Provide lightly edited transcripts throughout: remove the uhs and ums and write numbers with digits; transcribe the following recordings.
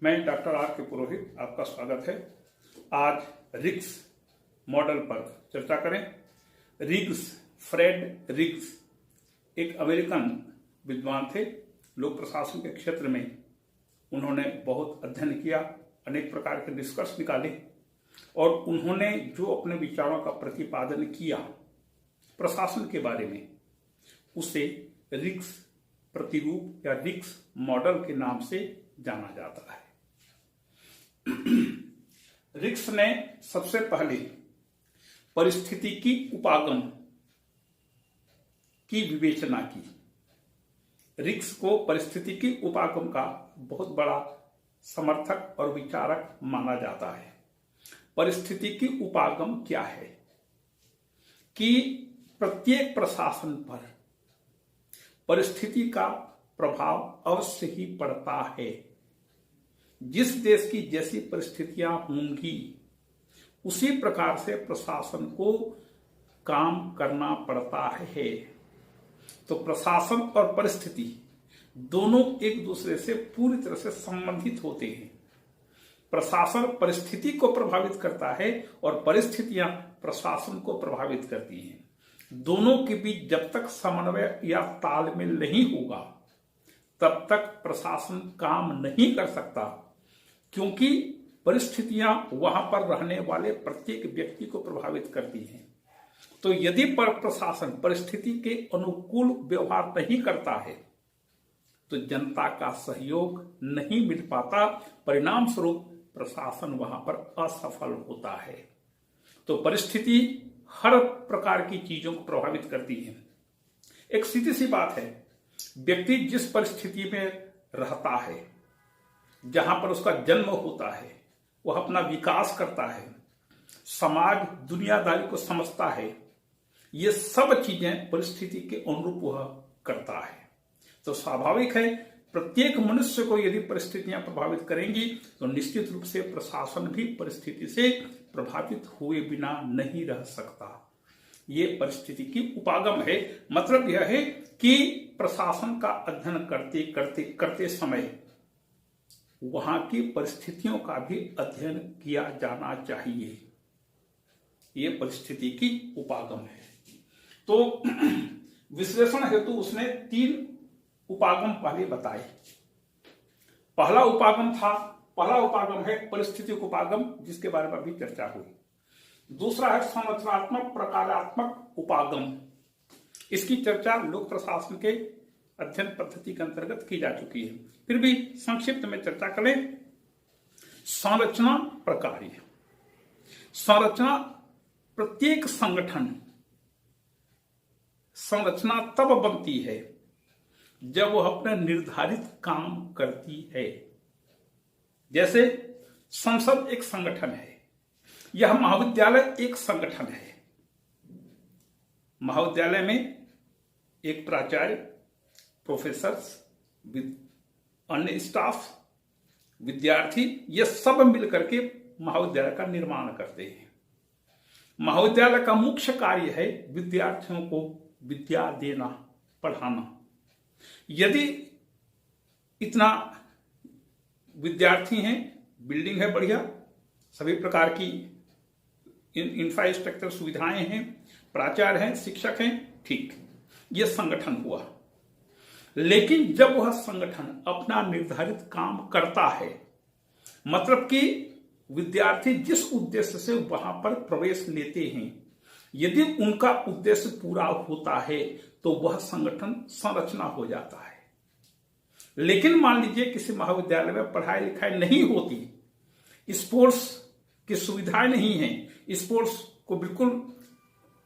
मैं doctor R के पुरोहित, आपका स्वागत है। आज रिग्स मॉडल पर चर्चा करें। रिग्स, फ्रेड रिग्स एक अमेरिकन विद्वान थे। लोक प्रशासन के क्षेत्र में उन्होंने बहुत अध्ययन किया, अनेक प्रकार के निष्कर्ष निकाले और उन्होंने जो अपने विचारों का प्रतिपादन किया प्रशासन के बारे में, उसे रिग्स प्रतिरूप या रिग्स मॉडल के नाम से जाना जाता है। रिग्स ने सबसे पहले परिस्थितिकी उपागम की विवेचना की। रिग्स को परिस्थितिकी उपागम का बहुत बड़ा समर्थक और विचारक माना जाता है। परिस्थितिकी उपागम क्या है कि प्रत्येक प्रशासन पर परिस्थिति का प्रभाव अवश्य ही पड़ता है। जिस देश की जैसी परिस्थितियां होंगी उसी प्रकार से प्रशासन को काम करना पड़ता है। तो प्रशासन और परिस्थिति दोनों एक दूसरे से पूरी तरह से संबंधित होते हैं। प्रशासन परिस्थिति को प्रभावित करता है और परिस्थितियां प्रशासन को प्रभावित करती हैं। दोनों के बीच जब तक समन्वय या तालमेल नहीं होगा तब तक प्रशासन काम नहीं कर सकता, क्योंकि परिस्थितियां वहां पर रहने वाले प्रत्येक व्यक्ति को प्रभावित करती हैं। तो यदि प्रशासन परिस्थिति के अनुकूल व्यवहार नहीं करता है तो जनता का सहयोग नहीं मिल पाता, परिणाम स्वरूप प्रशासन वहां पर असफल होता है। तो परिस्थिति हर प्रकार की चीजों को प्रभावित करती है। एक सीधी सी बात है, व्यक्ति जिस परिस्थिति में रहता है, जहां पर उसका जन्म होता है, वह अपना विकास करता है, समाज दुनियादारी को समझता है, ये सब चीजें परिस्थिति के अनुरूप वह करता है। तो स्वाभाविक है प्रत्येक मनुष्य को यदि परिस्थितियां प्रभावित करेंगी तो निश्चित रूप से प्रशासन भी परिस्थिति से प्रभावित हुए बिना नहीं रह सकता। ये परिस्थिति की उपागम है। मतलब यह है कि प्रशासन का अध्ययन करते समय वहां की परिस्थितियों का भी अध्ययन किया जाना चाहिए। ये परिस्थिति की उपागम है। तो विश्लेषण हेतु उसने 3 उपागम पहले बताए। पहला उपागम है परिस्थिति उपागम, जिसके बारे में अभी चर्चा हुई। दूसरा है संरचनात्मक प्रकारात्मक उपागम। इसकी चर्चा लोक प्रशासन के अध्ययन पद्धति के अंतर्गत की जा चुकी है, फिर भी संक्षिप्त में चर्चा करें। संरचना प्रकार्य। संरचना, प्रत्येक संगठन संरचना तब बनती है जब वह अपने निर्धारित काम करती है। जैसे संसद एक संगठन है, यह महाविद्यालय एक संगठन है। महाविद्यालय में एक प्राचार्य, प्रोफेसर्स, अन्य स्टाफ, विद्यार्थी, ये सब मिलकर के महाविद्यालय का निर्माण करते हैं। महाविद्यालय का मुख्य कार्य है विद्यार्थियों को विद्या देना, पढ़ाना। यदि इतना विद्यार्थी हैं, बिल्डिंग है बढ़िया, सभी प्रकार की इंफ्रास्ट्रक्चर सुविधाएं हैं, प्राचार्य हैं, शिक्षक हैं, ठीक, यह संगठन हुआ। लेकिन जब वह संगठन अपना निर्धारित काम करता है, मतलब कि विद्यार्थी जिस उद्देश्य से वहां पर प्रवेश लेते हैं, यदि उनका उद्देश्य पूरा होता है तो वह संगठन संरचना हो जाता है। लेकिन मान लीजिए किसी महाविद्यालय में पढ़ाई लिखाई नहीं होती, स्पोर्ट्स की सुविधाएं नहीं है, स्पोर्ट्स को बिल्कुल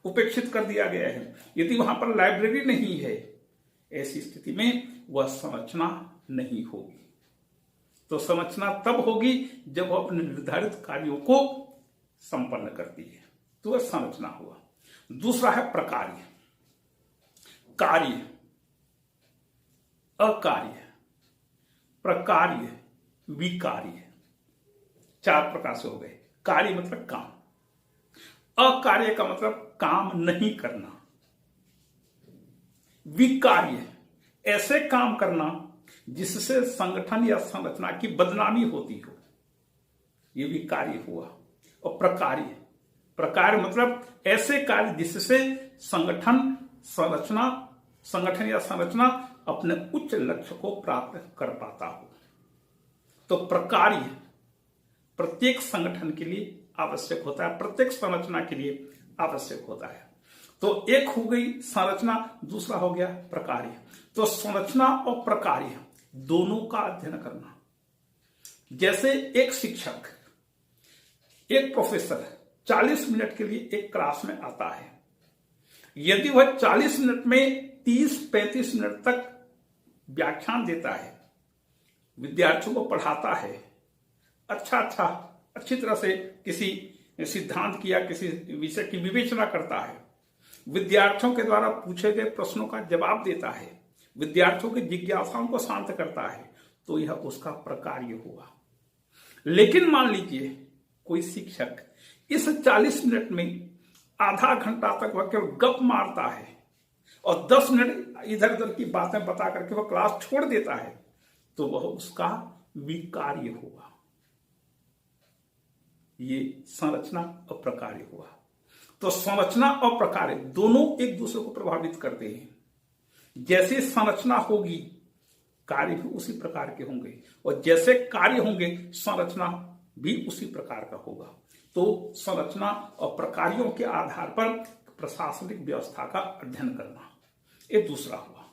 उपेक्षित कर दिया गया है, यदि वहां पर लाइब्रेरी नहीं है, ऐसी स्थिति में वह संरचना नहीं होगी। तो संरचना तब होगी जब वह अपने निर्धारित कार्यों को संपन्न करती है, तो वह संरचना हुआ। दूसरा है प्रकार्य। कार्य, अकार्य, प्रकार्य, विकार्य, 4 प्रकार से हो गए। कार्य मतलब काम, अकार्य का मतलब काम नहीं करना, विकार्य ऐसे काम करना जिससे संगठन या संरचना की बदनामी होती हो, ये भी कार्य हुआ। और प्रकार्य, प्रकार मतलब ऐसे कार्य जिससे संगठन या संरचना अपने उच्च लक्ष्य को प्राप्त कर पाता हो। तो प्रकार्य प्रत्येक संगठन के लिए आवश्यक होता है, प्रत्येक संरचना के लिए आवश्यक होता है। तो एक हो गई संरचना, दूसरा हो गया प्रकार्य। तो संरचना और प्रकार्य दोनों का अध्ययन करना। जैसे एक शिक्षक, एक प्रोफेसर 40 मिनट के लिए एक क्लास में आता है। यदि वह 40 मिनट में 30-35 मिनट तक व्याख्यान देता है, विद्यार्थियों को पढ़ाता है, अच्छी तरह से किसी सिद्धांत की या किसी विषय की विवेचना करता है, विद्यार्थियों के द्वारा पूछे गए प्रश्नों का जवाब देता है, विद्यार्थियों की जिज्ञासाओं को शांत करता है, तो यह उसका प्रकार्य हुआ। लेकिन मान लीजिए कोई शिक्षक इस 40 मिनट में आधा घंटा तक वह केवल गप मारता है और 10 मिनट इधर उधर की बातें बता करके वह क्लास छोड़ देता है, तो वह उसका विकार्य हुआ। ये संरचना और प्रकार्य हुआ। तो संरचना और प्रकार्य दोनों एक दूसरे को प्रभावित करते हैं। जैसे संरचना होगी, कार्य भी उसी प्रकार के होंगे, और जैसे कार्य होंगे, संरचना भी उसी प्रकार का होगा। तो संरचना और प्रकार्यों के आधार पर प्रशासनिक व्यवस्था का अध्ययन करना, ये दूसरा हुआ।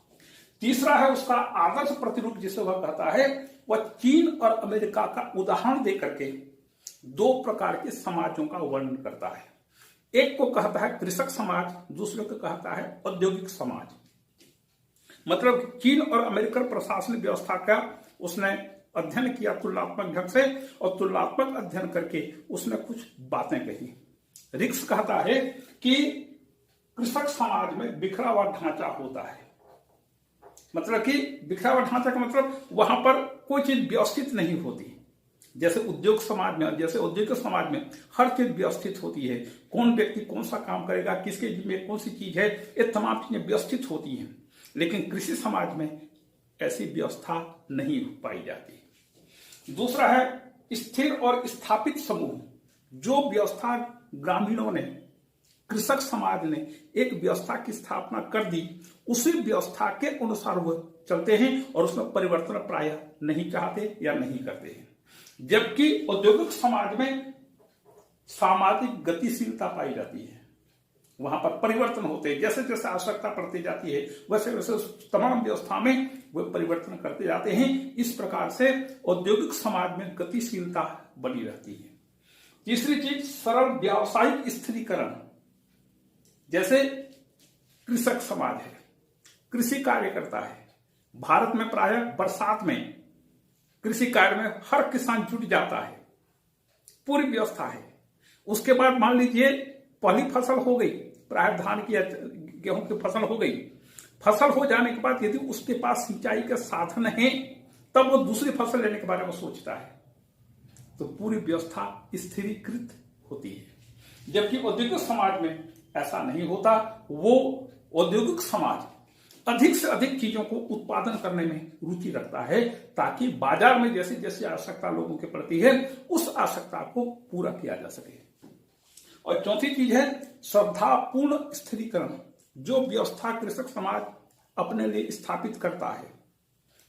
तीसरा है उसका आदर्श प्रतिरूप, जिसे वह कहता है, वह चीन और अमेरिका का उदाहरण देकर के दो प्रकार के समाजों का वर्णन करता है। एक को कहता है कृषक समाज, दूसरे को कहता है औद्योगिक समाज। मतलब चीन और अमेरिकन प्रशासनिक व्यवस्था का उसने अध्ययन किया तुलनात्मक ढंग से, और तुलनात्मक अध्ययन करके उसने कुछ बातें कही। रिक्स कहता है कि कृषक समाज में बिखरा हुआ ढांचा होता है। मतलब कि बिखरा हुआ ढांचा का मतलब वहां पर कोई चीज व्यवस्थित नहीं होती। जैसे उद्योग समाज में, जैसे औद्योगिक समाज में हर चीज व्यवस्थित होती है, कौन व्यक्ति कौन सा काम करेगा, किसके जिम्मे कौन सी चीज है, ये तमाम चीजें व्यवस्थित होती हैं। लेकिन कृषि समाज में ऐसी व्यवस्था नहीं पाई जाती। दूसरा है स्थिर और स्थापित समूह। जो व्यवस्था ग्रामीणों ने, कृषक समाज ने एक व्यवस्था की स्थापना कर दी, उसी व्यवस्था के अनुसार वो चलते हैं और उसमें परिवर्तन प्रायः नहीं चाहते या नहीं करते हैं। जबकि औद्योगिक समाज में सामाजिक गतिशीलता पाई जाती है, वहां पर परिवर्तन होते हैं। जैसे जैसे आवश्यकता पड़ती जाती है, वैसे वैसे तमाम व्यवस्था में वे परिवर्तन करते जाते हैं। इस प्रकार से औद्योगिक समाज में गतिशीलता बनी रहती है। तीसरी चीज सरल व्यावसायिक स्थिरीकरण। जैसे कृषक समाज है, कृषि कार्य करता है। भारत में प्रायः बरसात में कृषि कार्य में हर किसान जुट जाता है, पूरी व्यवस्था है। उसके बाद मान लीजिए पहली फसल हो गई, प्रायः धान की या गेहूं की फसल हो गई। फसल हो जाने के बाद यदि उसके पास सिंचाई के साधन है, तब वो दूसरी फसल लेने के बारे में सोचता है, तो पूरी व्यवस्था स्थिरीकृत होती है। जबकि औद्योगिक समाज में ऐसा नहीं होता। वो औद्योगिक समाज अधिक से अधिक चीजों को उत्पादन करने में रुचि रखता है, ताकि बाजार में जैसे जैसे आवश्यकता लोगों के प्रति है, उस आवश्यकता को पूरा किया जा सके। और चौथी चीज है श्रद्धापूर्ण स्थिरीकरण। जो व्यवस्था कृषक समाज अपने लिए स्थापित करता है,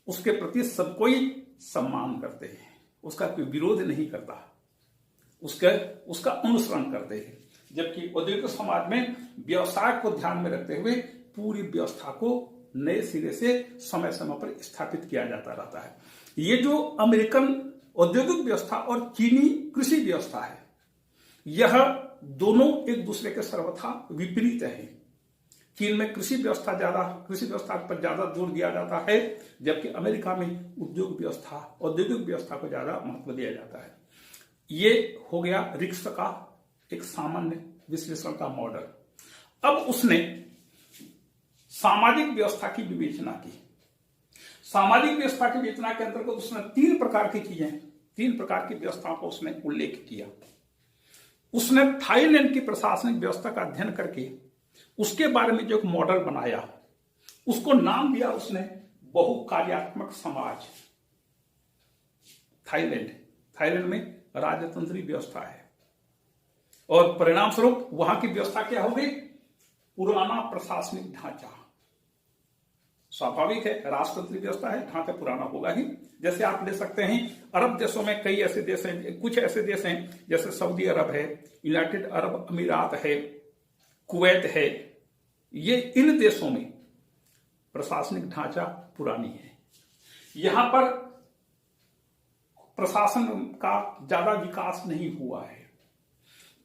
उसके प्रति सब कोई सम्मान करते हैं, उसका कोई विरोध नहीं करता, उसका अनुसरण करते हैं। जबकि औद्योगिक समाज में व्यवसाय को ध्यान में रखते हुए पूरी व्यवस्था को नए सिरे से समय समय पर स्थापित किया जाता रहता है। ये जो अमेरिकन औद्योगिक व्यवस्था और चीनी कृषि व्यवस्था है, यह दोनों एक दूसरे के सर्वथा विपरीत है। चीन में कृषि व्यवस्था पर ज्यादा जोर दिया जाता है, जबकि अमेरिका में औद्योगिक व्यवस्था को ज्यादा महत्व दिया जाता है। ये हो गया रिक्स का एक सामान्य विश्लेषण का मॉडल। अब उसने सामाजिक व्यवस्था की विवेचना की। सामाजिक व्यवस्था की विवेचना के अंतर्गत उसने तीन प्रकार की व्यवस्थाओं को उसने उल्लेख किया। उसने थाईलैंड की प्रशासनिक व्यवस्था का अध्ययन करके उसके बारे में जो एक मॉडल बनाया, उसको नाम दिया उसने बहुकार्यात्मक समाज। थाईलैंड में राजतंत्री व्यवस्था है और परिणाम स्वरूप वहां की व्यवस्था क्या होगी? पुराना प्रशासनिक ढांचा। स्वाभाविक है, राष्ट्रतंत्री व्यवस्था है, ढांचा पुराना होगा ही। जैसे आप ले सकते हैं अरब देशों में कई ऐसे देश हैं, कुछ ऐसे देश हैं जैसे सऊदी अरब है, यूनाइटेड अरब अमीरात है, कुवैत है। ये इन देशों में प्रशासनिक ढांचा पुरानी है। यहां पर प्रशासन का ज्यादा विकास नहीं हुआ है।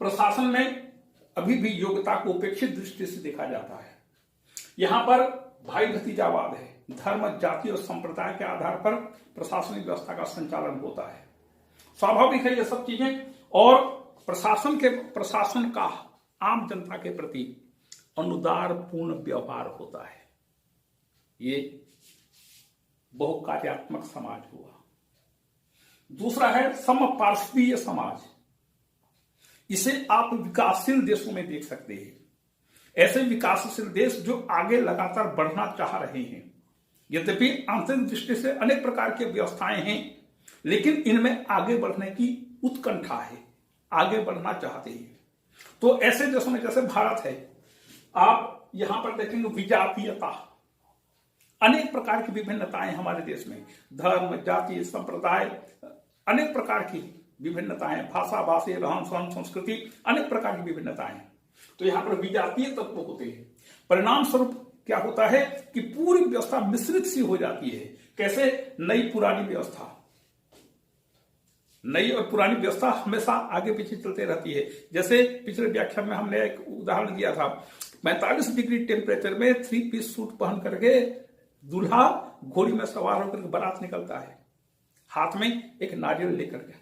प्रशासन में अभी भी योग्यता को उपेक्षित दृष्टि से देखा जाता है। यहां पर भाई भतीजावाद है, धर्म, जाति और संप्रदाय के आधार पर प्रशासनिक व्यवस्था का संचालन होता है। स्वाभाविक है ये सब चीजें। और प्रशासन का आम जनता के प्रति अनुदार पूर्ण व्यवहार होता है। ये बहुकार्यात्मक समाज हुआ। दूसरा है समपार्श्वीय समाज। इसे आप विकासशील देशों में देख सकते हैं। ऐसे विकासशील देश जो आगे लगातार बढ़ना चाह रहे हैं। यद्यपि आंतरिक दृष्टि से अनेक प्रकार की व्यवस्थाएं हैं, लेकिन इनमें आगे बढ़ने की उत्कंठा है, आगे बढ़ना चाहते हैं। तो ऐसे देशों में जैसे भारत है, आप यहां पर देखेंगे विजातीयता, अनेक प्रकार की विभिन्नताएं हमारे देश में, धर्म, जाति, संप्रदाय, अनेक प्रकार की विभिन्नताएं, भाषा, भाषी, रहन सहन, संस्कृति, अनेक प्रकार की विभिन्नताएं। तो यहां पर विजातीय तत्व होते हैं। परिणाम स्वरूप क्या होता है कि पूरी व्यवस्था मिश्रित सी हो जाती है। कैसे? नई पुरानी व्यवस्था, नई और पुरानी व्यवस्था हमेशा आगे पीछे चलते रहती है। जैसे पिछले व्याख्यान में हमने एक उदाहरण दिया था, 45 डिग्री टेम्परेचर में 3 पीस सूट पहन करके दूल्हा घोड़ी में सवार होकर बारात निकलता है, हाथ में एक नारियल लेकर के,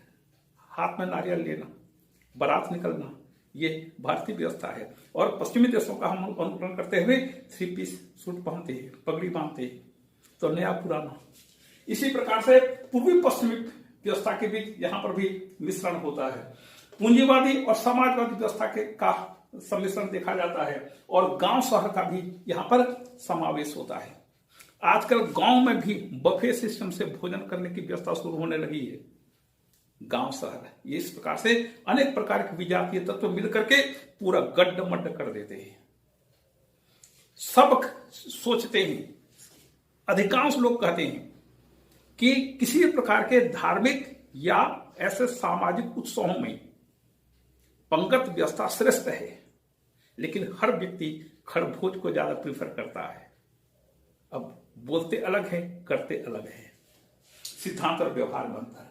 हाथ में नारियल लेना, बारात निकलना, ये भारतीय व्यवस्था है। और पश्चिमी देशों का हम अनुकरण करते हुए 3 पीस सूट पहनते हैं, पगड़ी बांधते हैं। तो नया पुराना, इसी प्रकार से पूर्वी पश्चिमी व्यवस्था के बीच यहां पर भी मिश्रण होता है। पूंजीवादी और समाजवादी व्यवस्था के का सम्मिश्रण देखा जाता है और गांव शहर का भी यहां पर समावेश होता है। आजकल गांव में भी बफे सिस्टम से भोजन करने की व्यवस्था शुरू होने लगी है। गांव शहर, ये इस प्रकार से अनेक प्रकार के विजातीय तत्व मिलकर के पूरा गड्ढ-मड्ढ कर देते हैं। सब सोचते हैं, अधिकांश लोग कहते हैं कि किसी प्रकार के धार्मिक या ऐसे सामाजिक उत्सवों में पंगत व्यवस्था श्रेष्ठ है, लेकिन हर व्यक्ति खरभोज को ज्यादा प्रीफर करता है। अब बोलते अलग है, करते अलग है। सिद्धांत और व्यवहार में अंतर,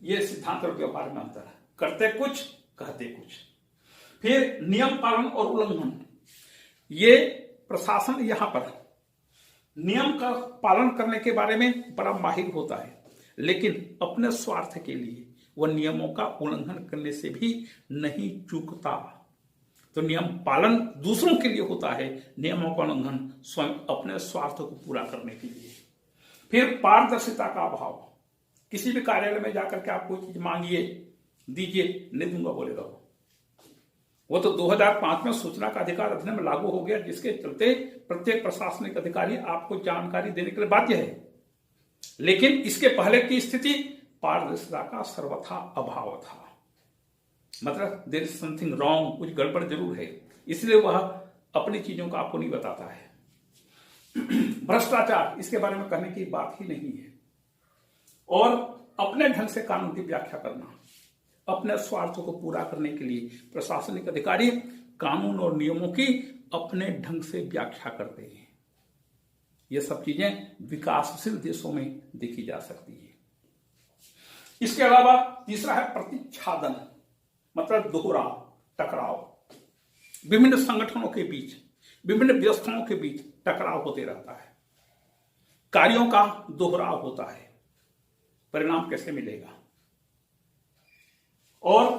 ये सिद्धांत और व्यवहार में अंतर है। करते कुछ, कहते कुछ। फिर नियम पालन और उल्लंघन, ये प्रशासन यहां पर नियम का पालन करने के बारे में बड़ा माहिर होता है, लेकिन अपने स्वार्थ के लिए वह नियमों का उल्लंघन करने से भी नहीं चूकता। तो नियम पालन दूसरों के लिए होता है, नियमों का उल्लंघन स्वयं अपने स्वार्थ को पूरा करने के लिए। फिर पारदर्शिता का अभाव, किसी भी कार्यालय में जाकर के आप कोई चीज मांगिए, दीजिए, नहीं दूंगा बोलेगा वो तो 2005 में सूचना का अधिकार अधिनियम लागू हो गया, जिसके चलते प्रत्येक प्रशासनिक अधिकारी आपको जानकारी देने के लिए बाध्य है। लेकिन इसके पहले की स्थिति पारदर्शिता का सर्वथा अभाव था। मतलब देयर इज समथिंग रॉन्ग, कुछ गड़बड़ जरूर है, इसलिए वह अपनी चीजों का आपको नहीं बताता है। भ्रष्टाचार, इसके बारे में कहने की बात ही नहीं है। और अपने ढंग से कानून की व्याख्या करना, अपने स्वार्थों को पूरा करने के लिए प्रशासनिक अधिकारी कानून और नियमों की अपने ढंग से व्याख्या करते हैं। ये सब चीजें विकासशील देशों में देखी जा सकती है। इसके अलावा तीसरा है प्रतिच्छादन, मतलब दोहरा टकराव। विभिन्न संगठनों के बीच, विभिन्न व्यवस्थाओं के बीच टकराव होते रहता है, कार्यों का दोहराव होता है। परिणाम कैसे मिलेगा? और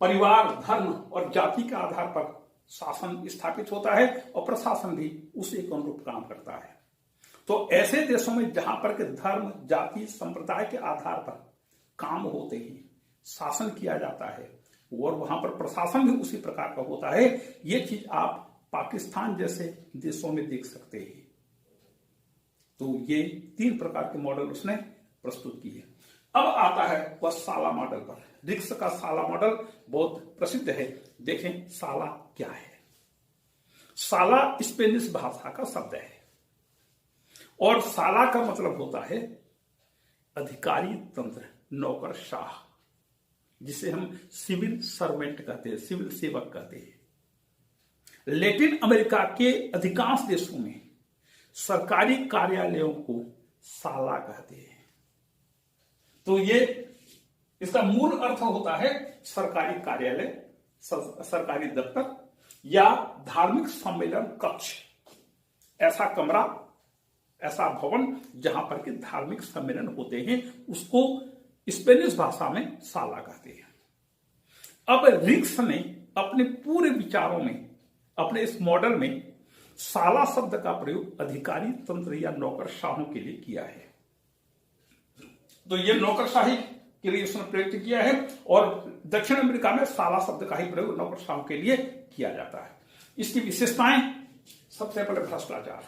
परिवार, धर्म और जाति के आधार पर शासन स्थापित होता है और प्रशासन भी उसी के अनुरूप काम करता है। तो ऐसे देशों में जहां पर के धर्म, जाति, संप्रदाय के आधार पर काम होते हैं, शासन किया जाता है और वहां पर प्रशासन भी उसी प्रकार का होता है। ये चीज आप पाकिस्तान जैसे देशों में देख सकते हैं। तो ये 3 प्रकार के मॉडल उसने प्रस्तुत किए। अब आता है वह साला मॉडल पर। रिक्स का साला मॉडल बहुत प्रसिद्ध है। देखें साला क्या है। साला स्पेनिश भाषा का शब्द है और साला का मतलब होता है अधिकारी तंत्र, नौकरशाह, जिसे हम सिविल सर्वेंट कहते हैं, सिविल सेवक कहते हैं। लैटिन अमेरिका के अधिकांश देशों में सरकारी कार्यालयों को साला कहते हैं। तो ये इसका मूल अर्थ होता है सरकारी कार्यालय, सरकारी दफ्तर या धार्मिक सम्मेलन कक्ष, ऐसा कमरा, ऐसा भवन जहां पर के धार्मिक सम्मेलन होते हैं, उसको स्पेनिश भाषा में साला कहते हैं। अब रिक्स ने अपने पूरे विचारों में, अपने इस मॉडल में साला शब्द का प्रयोग अधिकारी तंत्र या नौकरशाहों के लिए किया है। तो ये नौकरशाही के लिए उसने प्रयुक्त किया है और दक्षिण अमेरिका में साला शब्द का ही प्रयोग नौकरशाहों के लिए किया जाता है। इसकी विशेषताएं, सबसे पहले भ्रष्टाचार।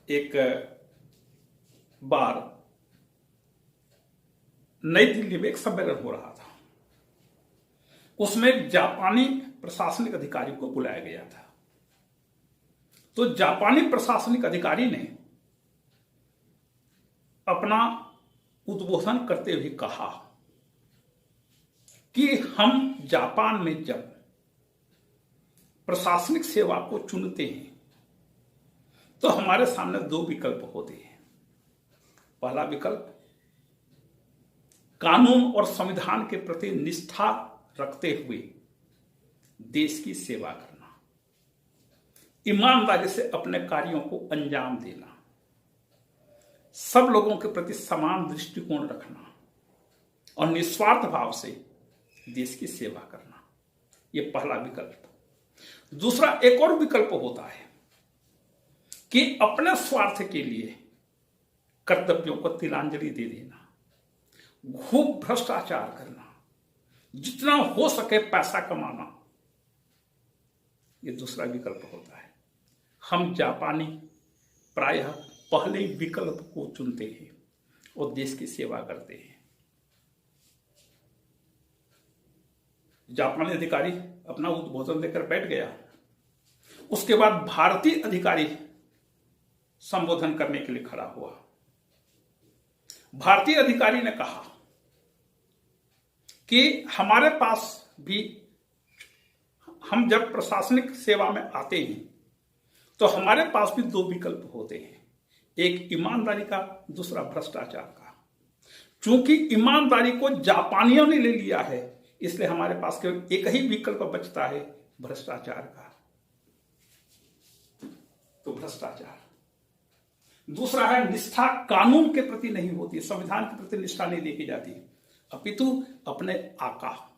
एक बार नई दिल्ली में एक सम्मेलन हो रहा था, उसमें एक जापानी प्रशासनिक अधिकारी को बुलाया गया था। तो जापानी प्रशासनिक अधिकारी ने अपना उद्बोधन करते हुए कहा कि हम जापान में जब प्रशासनिक सेवा को चुनते हैं तो हमारे सामने 2 विकल्प होते हैं। पहला विकल्प कानून और संविधान के प्रति निष्ठा रखते हुए देश की सेवा करना, ईमानदारी से अपने कार्यों को अंजाम देना, सब लोगों के प्रति समान दृष्टिकोण रखना और निस्वार्थ भाव से देश की सेवा करना। यह पहला विकल्प। दूसरा एक और विकल्प होता है कि अपने स्वार्थ के लिए कर्तव्यों को तिलांजलि दे देना, खूब भ्रष्टाचार करना, जितना हो सके पैसा कमाना। यह दूसरा विकल्प होता है। हम जापानी प्रायः पहले विकल्प को चुनते हैं और देश की सेवा करते हैं। जापानी अधिकारी अपना उद्बोधन देकर बैठ गया। उसके बाद भारतीय अधिकारी संबोधन करने के लिए खड़ा हुआ। भारतीय अधिकारी ने कहा कि हमारे पास भी, हम जब प्रशासनिक सेवा में आते हैं तो हमारे पास भी 2 विकल्प होते हैं, एक ईमानदारी का, दूसरा भ्रष्टाचार का। चूंकि ईमानदारी को जापानियों ने ले लिया है, इसलिए हमारे पास केवल एक ही विकल्प बचता है, भ्रष्टाचार का। तो भ्रष्टाचार। दूसरा है निष्ठा कानून के प्रति नहीं होती, संविधान के प्रति निष्ठा नहीं देखी जाती, अपितु अपने आका,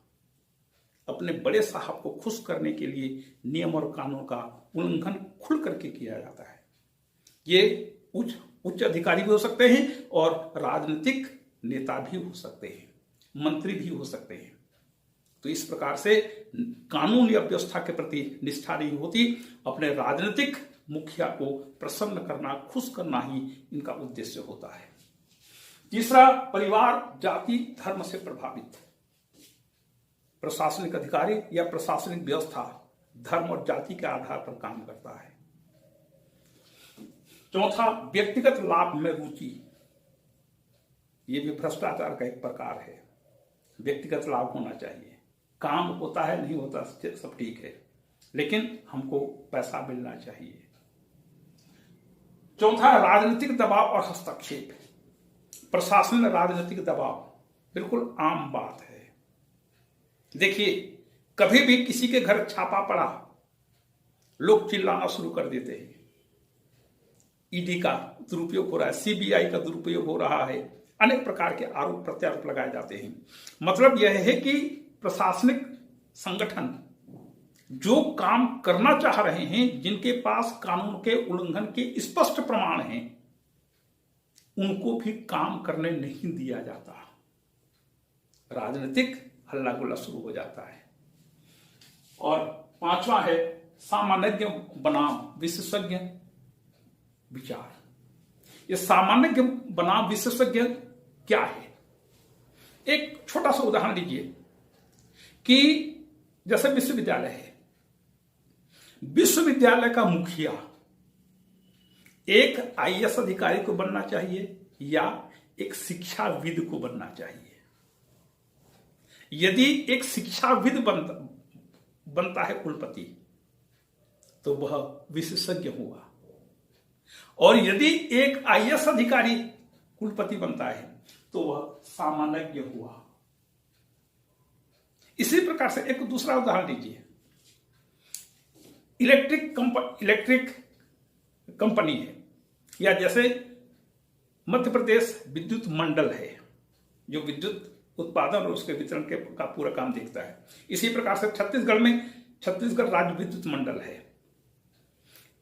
अपने बड़े साहब को खुश करने के लिए नियम और कानून का उल्लंघन खुल करके किया जाता है। ये उच्च अधिकारी भी हो सकते हैं और राजनीतिक नेता भी हो सकते हैं, मंत्री भी हो सकते हैं। तो इस प्रकार से कानून या व्यवस्था के प्रति निष्ठा नहीं होती, अपने राजनीतिक मुखिया को प्रसन्न करना, खुश करना ही इनका उद्देश्य होता है। तीसरा, परिवार, जाति, धर्म से प्रभावित। प्रशासनिक अधिकारी या प्रशासनिक व्यवस्था धर्म और जाति के आधार पर काम करता है। चौथा, व्यक्तिगत लाभ में रुचि। यह भी भ्रष्टाचार का एक प्रकार है। व्यक्तिगत लाभ होना चाहिए, काम होता है नहीं होता सब ठीक है, लेकिन हमको पैसा मिलना चाहिए। चौथा, राजनीतिक दबाव और हस्तक्षेप। प्रशासन में राजनीतिक दबाव बिल्कुल आम बात है। देखिए, कभी भी किसी के घर छापा पड़ा, लोग चिल्लाना शुरू कर देते हैं, ईडी का दुरुपयोग हो रहा है, सीबीआई का दुरुपयोग हो रहा है, अनेक प्रकार के आरोप प्रत्यारोप लगाए जाते हैं। मतलब यह है कि प्रशासनिक संगठन जो काम करना चाह रहे हैं, जिनके पास कानून के उल्लंघन के स्पष्ट प्रमाण हैं, उनको भी काम करने नहीं दिया जाता। राजनीतिक हल्ला गुल्ला शुरू हो जाता है। और पांचवा है सामान्य बनाम विशेषज्ञ विचार। ये सामान्य बनाम विशेषज्ञ क्या है? एक छोटा सा उदाहरण लीजिए कि जैसे विश्वविद्यालय है, विश्वविद्यालय का मुखिया एक आईएएस अधिकारी को बनना चाहिए या एक शिक्षाविद को बनना चाहिए? यदि एक शिक्षाविद बनता है कुलपति तो वह विशेषज्ञ हुआ, और यदि एक आईएएस अधिकारी कुलपति बनता है तो वह सामान्यज्ञ हुआ। इसी प्रकार से एक दूसरा उदाहरण लीजिए, इलेक्ट्रिक कंपनी है, या जैसे मध्य प्रदेश विद्युत मंडल है जो विद्युत उत्पादन और उसके वितरण का पूरा काम देखता है। इसी प्रकार से छत्तीसगढ़ में छत्तीसगढ़ राज्य विद्युत मंडल है।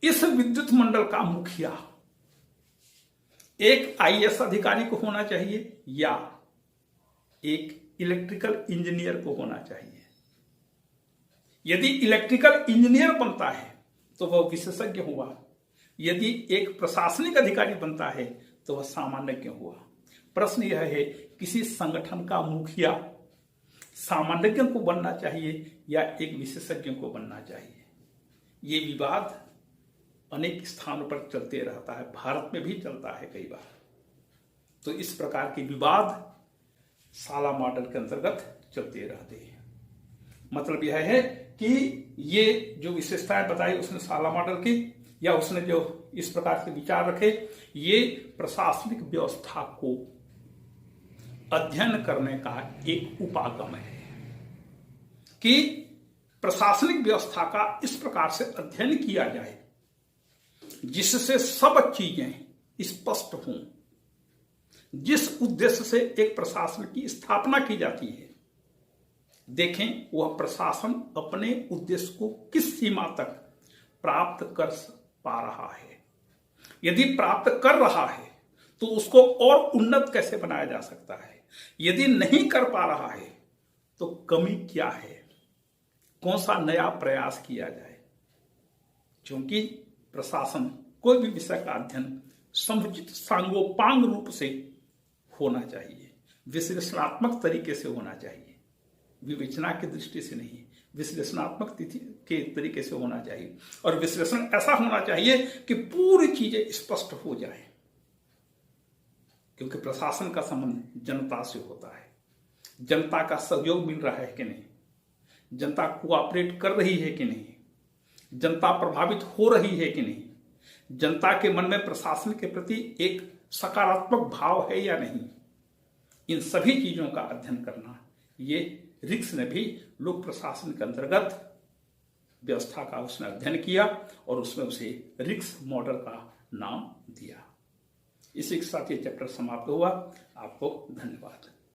इस विद्युत मंडल का मुखिया एक आईएएस अधिकारी को होना चाहिए या एक इलेक्ट्रिकल इंजीनियर को होना चाहिए? यदि इलेक्ट्रिकल इंजीनियर बनता है तो वह विशेषज्ञ हुआ, यदि एक प्रशासनिक अधिकारी बनता है तो वह सामान्यज्ञ हुआ। प्रश्न यह है, किसी संगठन का मुखिया सामान्यज्ञ को बनना चाहिए या एक विशेषज्ञ को बनना चाहिए? ये विवाद अनेक स्थानों पर चलते रहता है, भारत में भी चलता है कई बार। तो इस प्रकार के विवाद साला मॉडल के अंतर्गत चलते रहते हैं। मतलब यह है कि ये जो विशेषताएं बताई उसने साला मॉडल की, या उसने जो इस प्रकार से विचार रखे, ये प्रशासनिक व्यवस्था को अध्ययन करने का एक उपागम है कि प्रशासनिक व्यवस्था का इस प्रकार से अध्ययन किया जाए जिससे सब चीजें स्पष्ट हों। जिस उद्देश्य से एक प्रशासन की स्थापना की जाती है, देखें वह प्रशासन अपने उद्देश्य को किस सीमा तक प्राप्त कर पा रहा है। यदि प्राप्त कर रहा है तो उसको और उन्नत कैसे बनाया जा सकता है। यदि नहीं कर पा रहा है तो कमी क्या है, कौन सा नया प्रयास किया जाए। क्योंकि प्रशासन कोई भी विषय का अध्ययन समुचित सांगोपांग रूप से होना चाहिए, विश्लेषणात्मक तरीके से होना चाहिए, विवेचना की दृष्टि से नहीं, विश्लेषणात्मक के तरीके से होना चाहिए। और विश्लेषण ऐसा होना चाहिए कि पूरी चीजें स्पष्ट हो जाए, क्योंकि प्रशासन का संबंध जनता से होता है। जनता का सहयोग मिल रहा है कि नहीं, जनता कोऑपरेट कर रही है कि नहीं, जनता प्रभावित हो रही है कि नहीं, जनता के मन में प्रशासन के प्रति एक सकारात्मक भाव है या नहीं, इन सभी चीजों का अध्ययन करना, ये रिक्स ने भी लोक प्रशासन के अंतर्गत व्यवस्था का उसने अध्ययन किया और उसमें उसे रिक्स मॉडल का नाम दिया। इसी के साथ ये चैप्टर समाप्त हुआ। आपको धन्यवाद।